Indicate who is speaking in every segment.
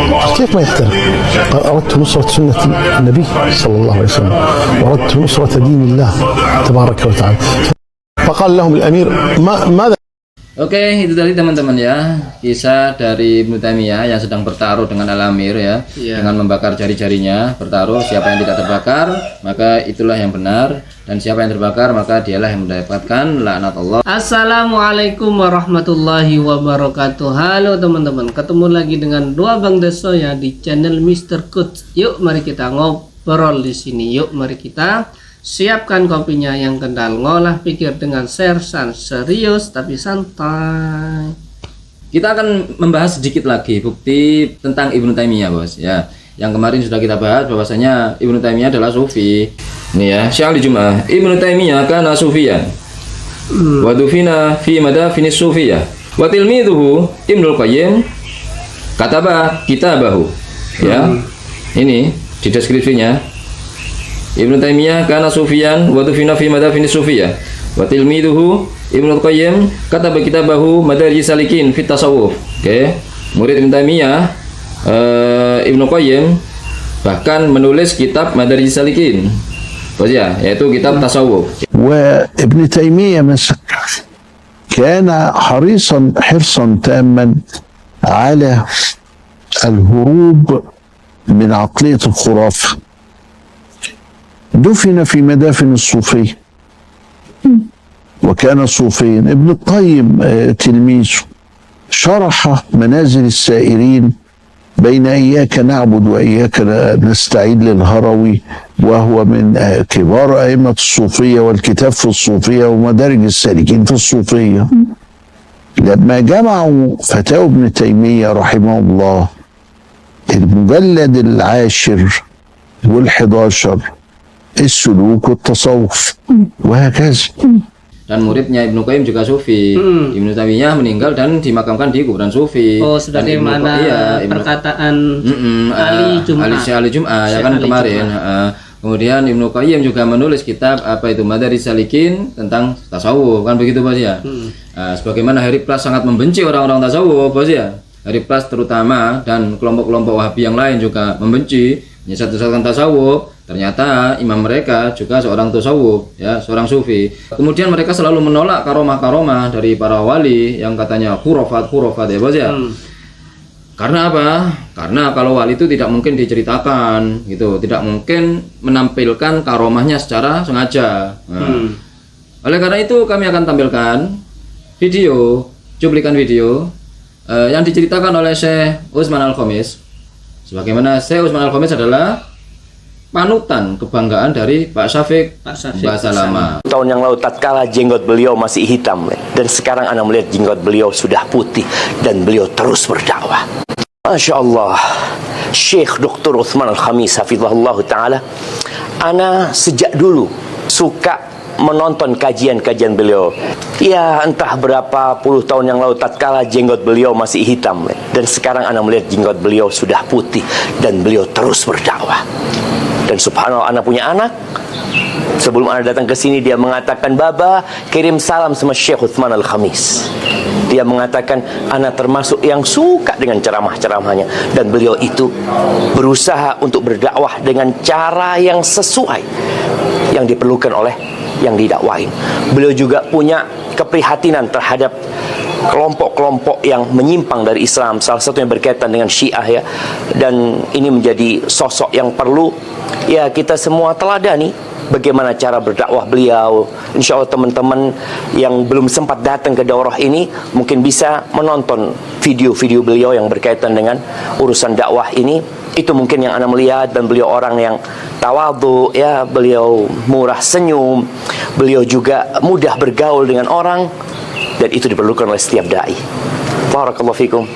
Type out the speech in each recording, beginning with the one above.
Speaker 1: كيف ما يحترم؟ قال أردت نصرة سنة النبي صلى الله عليه وسلم وأردت نصرة دين الله تبارك وتعالى. فقال لهم الأمير ماذا.
Speaker 2: Oke, itu tadi teman-teman ya, kisah dari Ibnu Taimiyah yang sedang bertaruh dengan Al-Amir ya, dengan membakar jari-jarinya, bertaruh siapa yang tidak terbakar, maka itulah yang benar, dan siapa yang terbakar, maka dialah yang mendapatkan laknat Allah.
Speaker 3: Assalamualaikum warahmatullahi wabarakatuh. Halo teman-teman, ketemu lagi dengan dua Bang Deso ya di channel Mr. Coach. Yuk mari kita ngobrol di sini. Yuk mari kita siapkan kopinya yang kendal, ngolah pikir dengan sersan serius tapi santai.
Speaker 2: Kita akan membahas sedikit lagi bukti tentang Ibnu Taimiyah, bos ya. Yang kemarin sudah kita bahas bahwasanya Ibnu Taimiyah adalah sufi. Ini ya, Syaikhul Jumu'ah. Ibnu Taimiyah kana sufiyan. Wa dufina fi madafinis sufiyah. Wa tilmidhuhu Ibnul Qayyim kataba kitabahu. Ya. Ini di deskripsinya. Ibnu Taimiyah kana sufiyan wa dufina fi madafinis sufiyah wa tilmidhuhu Ibnu Qayyim kataba kitabahu Madarijus Salikin fit Tasawuf. Oke. Murid Ibnu Taimiyah Ibnu Qayyim bahkan menulis kitab Madarijus Salikin. Ya, yaitu kitab tasawuf.
Speaker 4: وابن تيمية كان حرصا تاما على الهروب من عقلية الخرافة. دفن في مدافن الصوفية وكان صوفيا. ابن القيم تلميذه شرح منازل السائرين بين إياك نعبد وإياك نستعين للهروي، وهو من كبار أئمة الصوفية، والكتاب في الصوفية ومدارج السالكين في الصوفية. لما جمعوا فتاوى ابن تيمية رحمه الله المجلد 10 وال11 السلوك والتصوف وهكذا.
Speaker 2: Dan muridnya Ibnu Qayyim juga sufi. Ibnu Taimiyah meninggal dan dimakamkan di kuburan sufi.
Speaker 3: Oh, sebagaimana perkataan
Speaker 2: Ali Jum'ah ya kan kemarin. Kemudian Ibnu Qayyim juga menulis kitab apa itu Madarijus Salikin tentang tasawuf, kan begitu bos ya. Sebagaimana Harry Plas sangat membenci orang-orang tasawuf bos ya. Harry Plas terutama dan kelompok-kelompok Wahabi yang lain juga membenci menyesatkan tasawuf. Ternyata imam mereka juga seorang tasawuf, ya, seorang sufi. Kemudian mereka selalu menolak karomah-karomah dari para wali yang katanya khurafat ya bos ya. Karena apa? Karena kalau wali itu tidak mungkin diceritakan, gitu, tidak mungkin menampilkan karomahnya secara sengaja. Oleh karena itu kami akan tampilkan video, cuplikan video yang diceritakan oleh Syekh Utsman Al-Khamis. Sebagaimana Syekh Utsman Al-Khamis adalah panutan kebanggaan dari Pak Syafiq bahasa lama.
Speaker 5: Tahun yang lalu tatkala jenggot beliau masih hitam dan sekarang Anda melihat jenggot beliau sudah putih dan beliau terus berdakwah. Masya Allah, Syekh Dr. Utsman Al-Khamis hafizahullah ta'ala. Ana sejak dulu suka menonton kajian-kajian beliau. Ya entah berapa puluh tahun yang lalu tatkala jenggot beliau masih hitam dan sekarang Anda melihat jenggot beliau sudah putih dan beliau terus berdakwah. Dan subhanallah, anak punya anak. Sebelum anak datang ke sini, dia mengatakan, "Baba, kirim salam sama Syekh Utsman Al-Khamis." Dia mengatakan, anak termasuk yang suka dengan ceramah-ceramahnya. Dan beliau itu berusaha untuk berdakwah dengan cara yang sesuai yang diperlukan oleh yang didakwain. Beliau juga punya keprihatinan terhadap kelompok-kelompok yang menyimpang dari Islam, salah satunya berkaitan dengan Syiah ya. Dan ini menjadi sosok yang perlu ya kita semua teladani bagaimana cara berdakwah beliau. Insya Allah teman-teman yang belum sempat datang ke daurah ini mungkin bisa menonton video-video beliau yang berkaitan dengan urusan dakwah ini. Itu mungkin yang Anda melihat, dan beliau orang yang tawadhu ya, beliau murah senyum, beliau juga mudah bergaul dengan orang. Dan itu diperlukan oleh setiap da'i. Barakallahu fikum.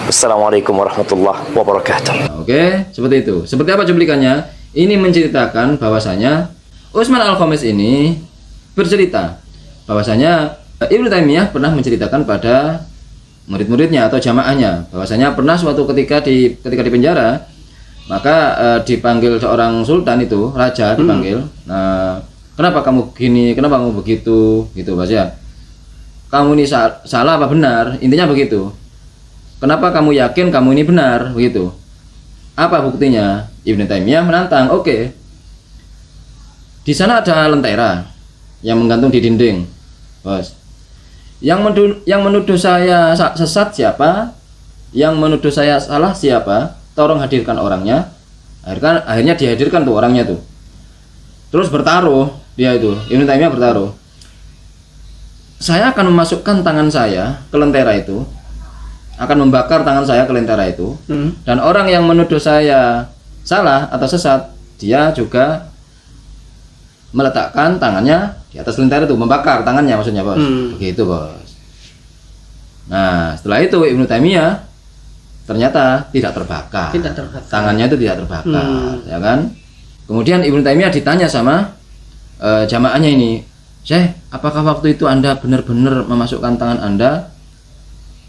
Speaker 5: Assalamualaikum warahmatullahi wabarakatuh.
Speaker 2: Oke, seperti itu. Seperti apa cuplikannya? Ini menceritakan bahwasanya Utsman Al-Khamis ini bercerita bahwasanya Ibnu Taimiyah pernah menceritakan pada murid-muridnya atau jamaahnya bahwasanya pernah suatu ketika di penjara, maka dipanggil seorang sultan itu, raja dipanggil. Nah, kenapa kamu gini? Kenapa kamu begitu? Gitu, Mas ya. Kamu ini salah apa benar? Intinya begitu. Kenapa kamu yakin kamu ini benar? Begitu. Apa buktinya? Ibnu Taimiyah menantang. Oke. Di sana ada lentera yang menggantung di dinding, bos. Yang menuduh saya sesat siapa? Yang menuduh saya salah siapa? Tolong hadirkan orangnya. Akhirnya dihadirkan tuh orangnya tuh. Terus bertaruh dia itu, Ibnu Taimiyah bertaruh. Saya akan memasukkan tangan saya ke lentera itu, akan membakar tangan saya ke lentera itu, dan orang yang menuduh saya salah atau sesat, dia juga meletakkan tangannya di atas lentera itu, membakar tangannya maksudnya, bos. Begitu, bos. Nah, setelah itu Ibnu Taimiyah ternyata tidak terbakar. Tangannya itu tidak terbakar, ya kan? Kemudian Ibnu Taimiyah ditanya sama jamaahnya ini, Syekh, apakah waktu itu Anda benar-benar memasukkan tangan Anda,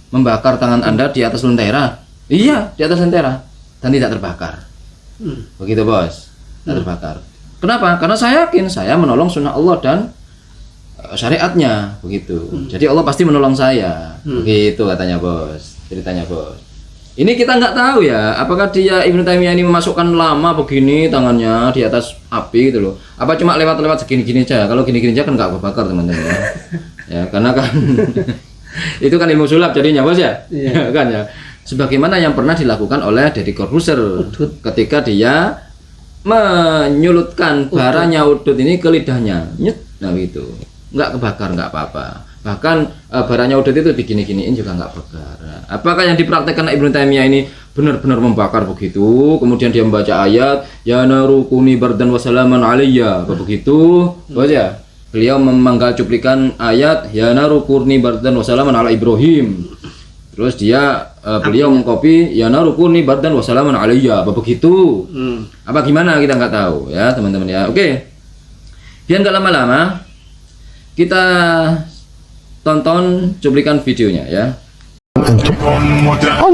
Speaker 2: membakar tangan Anda di atas lentera? Iya, di atas lentera, dan tidak terbakar. Begitu, bos. Tidak terbakar. Kenapa? Karena saya yakin saya menolong sunnah Allah dan syariatnya, begitu. Jadi Allah pasti menolong saya. Begitu katanya, bos. Ceritanya, bos. Ini kita nggak tahu ya, apakah dia Ibnu Taimiyah ini memasukkan lama begini tangannya di atas api gitu loh. Apa cuma lewat-lewat segini-gini aja? Kalau gini-gini aja kan nggak kebakar, teman-teman ya. Ya, karena kan itu kan ilmu sulap jadinya, bos ya. Yeah. Kan ya. Sebagaimana yang pernah dilakukan oleh Deddy Corbuzier ketika dia menyulutkan baranya udut ini ke lidahnya, nyet, nah gitu, nggak kebakar, nggak apa-apa. Bahkan baranya udut itu digini-giniin juga nggak bakar. Nah, apakah yang dipraktekkan Ibnu Taimiyah ini benar-benar membakar begitu? Kemudian dia membaca ayat ya narukuni bardan wasalaman alayya, begitu, bos ya. Beliau memanggal cuplikan ayat ya narukuni bardan wasalaman ala Ibrahim. Terus beliau mengcopy ya narukuni bardan wasalaman alayya, begitu. Apa gimana kita nggak tahu ya, teman-teman ya. Oke. Biar nggak lama-lama, kita tonton cuplikan videonya ya.
Speaker 1: أنتم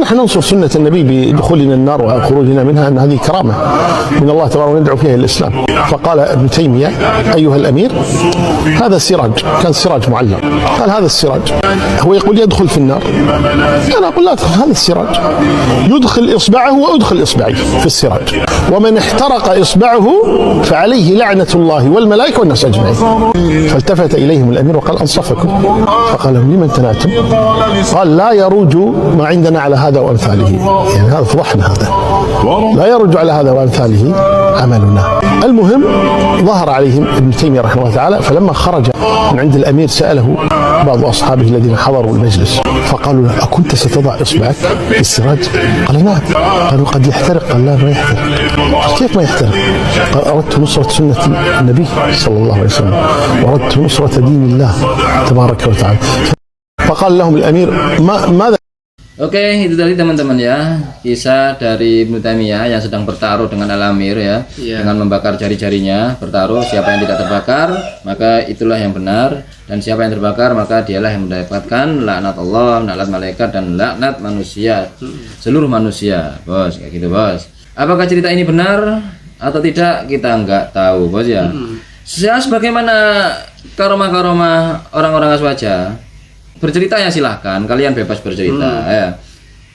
Speaker 1: نحن ننصر سنة النبي بدخولنا النار وخروجنا منها أن هذه كرامة من الله تعالى وندعو فيها الإسلام. فقال ابن تيمية أيها الأمير هذا السراج، كان سراج معلق، قال هذا السراج هو يقول يدخل في النار، أنا أقول لا تدخل، هذا السراج يدخل إصبعه وأدخل إصبعي في السراج، ومن احترق إصبعه فعليه لعنة الله والملائكة والناس أجمعين. فالتفت إليهم الأمير وقال أنصفكم، فقال لهم لمن تنعتم؟ قال لا يروج ما عندنا على هذا وأمثاله، يعني هذا فضحنا، هذا لا يرج على هذا وأمثاله عملنا. المهم ظهر عليهم ابن تيمية رحمه الله تعالى، فلما خرج من عند الأمير سأله بعض أصحابه الذين حضروا المجلس فقالوا له أكنت ستضع إصبعك في السراج؟ قال نعم. قالوا قد يحترق؟ قال لا ما يحترق. قال كيف ما يحترق؟ قال أردت نصرة سنة النبي صلى الله عليه وسلم وأردت نصرة دين الله تبارك وتعالى. فقال لهم الأمير ماذا.
Speaker 2: Oke, itu tadi teman-teman ya, kisah dari Ibnu Taimiyah yang sedang bertaruh dengan Al-Amir ya, dengan membakar jari-jarinya, bertaruh siapa yang tidak terbakar, maka itulah yang benar, dan siapa yang terbakar maka dialah yang mendapatkan laknat Allah, laknat malaikat, dan laknat manusia, seluruh manusia, bos, kayak gitu, bos. Apakah cerita ini benar atau tidak kita nggak tahu, bos ya. Sebagaimana karomah-karomah orang-orang aswaja, bercerita ya silahkan, kalian bebas bercerita ya.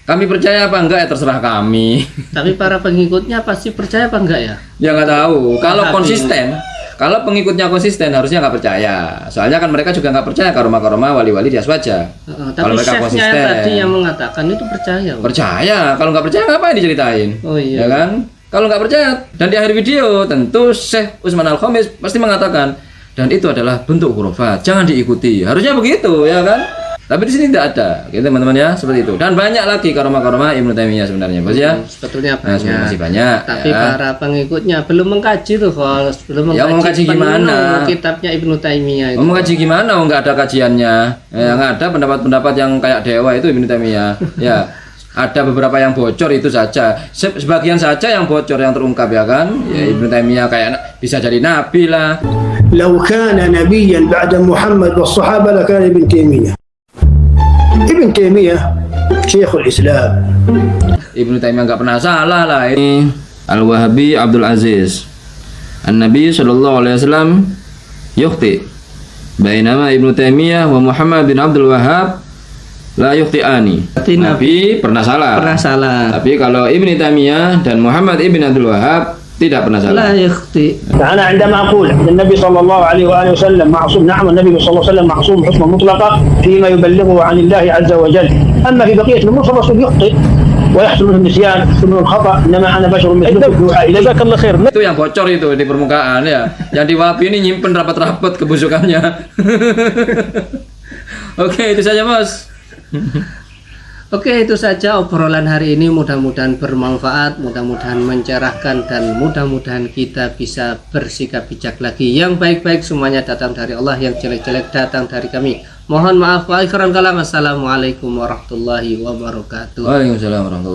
Speaker 2: Kami percaya apa enggak ya terserah kami.
Speaker 3: Tapi para pengikutnya pasti percaya apa enggak ya?
Speaker 2: Ya nggak tahu. Kalau konsisten, kalau pengikutnya konsisten harusnya nggak percaya. Soalnya kan mereka juga nggak percaya karomah-karomah wali-wali di aswaja.
Speaker 3: Tapi chefnya tadi yang mengatakan itu percaya.
Speaker 2: Percaya. Kalau nggak percaya ngapain diceritain?
Speaker 3: Oh iya.
Speaker 2: Ya kan? Kalau nggak percaya, dan di akhir video tentu Syekh Utsman Al-Khamis pasti mengatakan, dan itu adalah bentuk khurafat, jangan diikuti. Harusnya begitu, ya kan? Tapi di sini tidak ada, gitu teman-teman ya, seperti itu. Dan banyak lagi karomah-karomah Ibnu Taimiyah sebenarnya, bos ya.
Speaker 3: Sebetulnya banyak.
Speaker 2: Nah, masih banyak.
Speaker 3: Tapi
Speaker 2: ya.
Speaker 3: para pengikutnya belum mengkaji tuh, Fals. Belum
Speaker 2: ya, mengkaji gimana?
Speaker 3: Kitabnya Ibnu Taimiyah itu.
Speaker 2: Mengkaji gimana? Nggak ada kajiannya. Ya, nggak ada pendapat-pendapat yang kayak dewa itu Ibnu Taimiyah. Ya. Ada beberapa yang bocor itu saja, sebagian saja yang bocor yang terungkap ya kan. Ya, Ibnu Taimiyah kayak bisa jadi nabi lah.
Speaker 6: لو كان نبيا بعد محمد والصحابة لكان ابن تيمية. ابن تيمية شيخ الإسلام.
Speaker 2: Ibnu Taimiyah nggak pernah salah lah. Ini Al-Wahabi Abdul Aziz. An-Nabi sallallahu alaihi wasallam yukhti. Bainama Ibnu Taimiyah wa Muhammad bin Abdul Wahhab la yukhti'ani.
Speaker 3: Berarti
Speaker 2: Nabi pernah salah.
Speaker 3: Pernah salah.
Speaker 2: Tapi kalau Ibnu Taimiyah dan Muhammad ibn Abdul Wahhab tidak pernah salah.
Speaker 3: La yakhti.
Speaker 6: فأنا عندما أقول أن النبي صلى الله عليه وآله وسلم معصوم، نعم النبي صلى الله عليه وسلم معصوم حكما مطلقا فيما يبلغه عن الله عز وجل. أما في بقية الأمور فالرسول يخطئ ويحصل منه النسيان، يحصل منه الخطأ، إنما أنا بشر مثلكم يوحى إلي.
Speaker 1: جزاك الله خير.
Speaker 2: Itu yang bocor itu di permukaan ya. Yang di Wahabi ini nyimpen rapat-rapat kebusukannya. Oke, itu saja Bos.
Speaker 3: Oke, itu saja obrolan hari ini. Mudah-mudahan bermanfaat, mudah-mudahan mencerahkan, dan mudah-mudahan kita bisa bersikap bijak lagi. Yang baik-baik semuanya datang dari Allah, yang jelek-jelek datang dari kami. Mohon maaf. Wa akhiran kalam. Assalamualaikum warahmatullahi wabarakatuh.
Speaker 2: Waalaikumsalam warahmatullahi wabarakatuh.